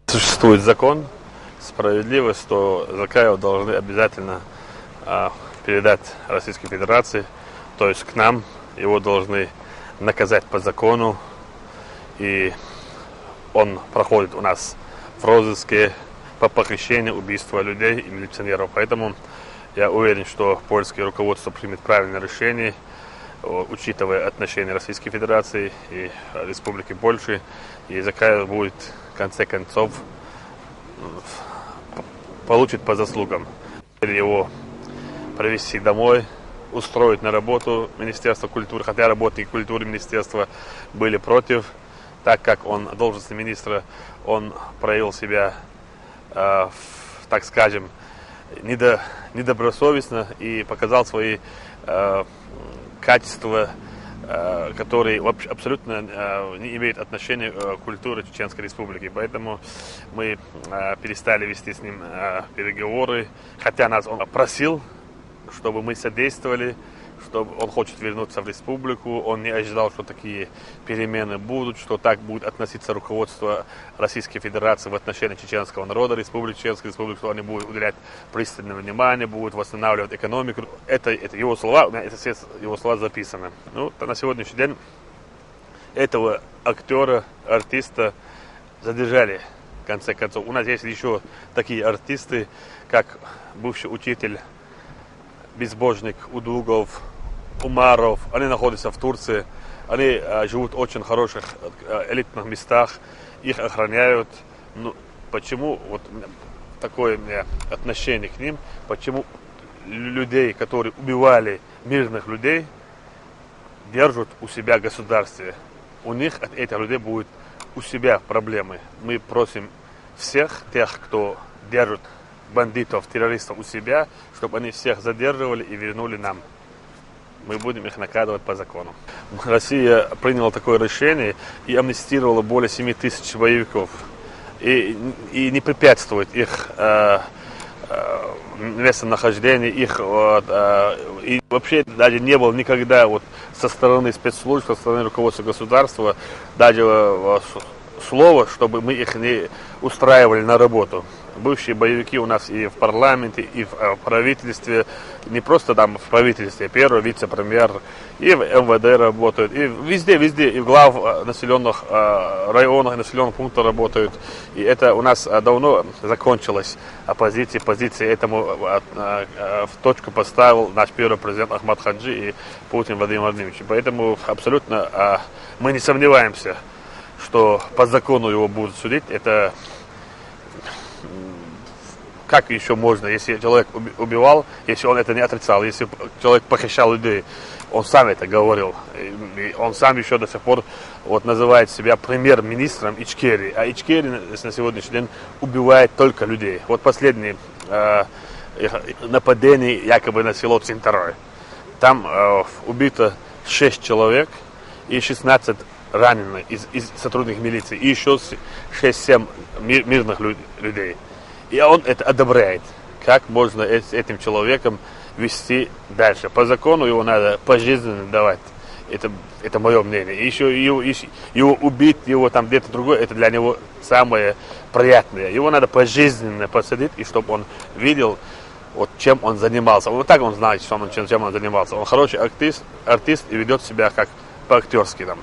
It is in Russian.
Существует закон, справедливость, то Закаева должны обязательно передать Российской Федерации, то есть к нам. Его должны наказать по закону, и он проходит у нас в розыске по похищению, убийства людей и милиционеров. Поэтому я уверен, что польское руководство примет правильное решение, учитывая отношения Российской Федерации и Республики Польши, и Закаев будет в конце концов получит по заслугам. Его привезти домой, устроить на работу Министерство культуры, хотя работники культуры министерства были против, так как он должностный министр, он проявил себя, так скажем, недобросовестно и показал свои качества, которые абсолютно не имеют отношения к культуре Чеченской Республики. Поэтому мы перестали вести с ним переговоры, хотя нас он просил, чтобы мы содействовали, чтобы он хочет вернуться в республику. Он не ожидал, что такие перемены будут, что так будет относиться руководство Российской Федерации в отношении чеченского народа, Республики Чеченской Республики, что они будут уделять пристальное внимание, будут восстанавливать экономику. Это его слова, у меня это все его слова записаны. Ну, на сегодняшний день этого актера, артиста задержали. В конце концов, у нас есть еще такие артисты, как бывший учитель, безбожник Удугов, Умаров. Они находятся в Турции, они живут в очень хороших элитных местах, их охраняют. Ну, почему вот такое отношение к ним? Почему людей, которые убивали мирных людей, держат у себя в государстве? У них от этих людей будет у себя проблемы. Мы просим всех тех, кто держит бандитов, террористов у себя, чтобы они всех задерживали и вернули нам. Мы будем их наказывать по закону. Россия приняла такое решение и амнистировала более 7 тысяч боевиков. И не препятствует их местонахождению, их и вообще даже не было никогда вот со стороны спецслужб, со стороны руководства государства даже слова, чтобы мы их не устраивали на работу. Бывшие боевики у нас и в парламенте, и в правительстве, не просто там в правительстве, первый вице-премьер, и в МВД работают, и везде, и в глав населенных районах, населенных пунктах работают. И это у нас давно закончилось оппозиция, позиция этому в точку поставил наш первый президент Ахмад Хаджи и Путин Владимир Владимирович. Поэтому абсолютно мы не сомневаемся, что по закону его будут судить. Это как еще можно, если человек убивал, если он это не отрицал, если человек похищал людей, он сам это говорил, и он сам еще до сих пор вот называет себя премьер-министром Ичкерии, а Ичкерия на сегодняшний день убивает только людей. Вот последнее нападение якобы на село Цинтарой, там убито 6 человек и 16 раненых из сотрудников милиции, и еще 6-7 мирных людей. И он это одобряет. Как можно с этим человеком вести дальше? По закону его надо пожизненно давать. Это мое мнение. И еще его убить, его там где-то другое, это для него самое приятное. Его надо пожизненно посадить, и чтобы он видел, вот, чем он занимался. Вот так он знает, чем он занимался. Он хороший артист и ведет себя как по-актерски там.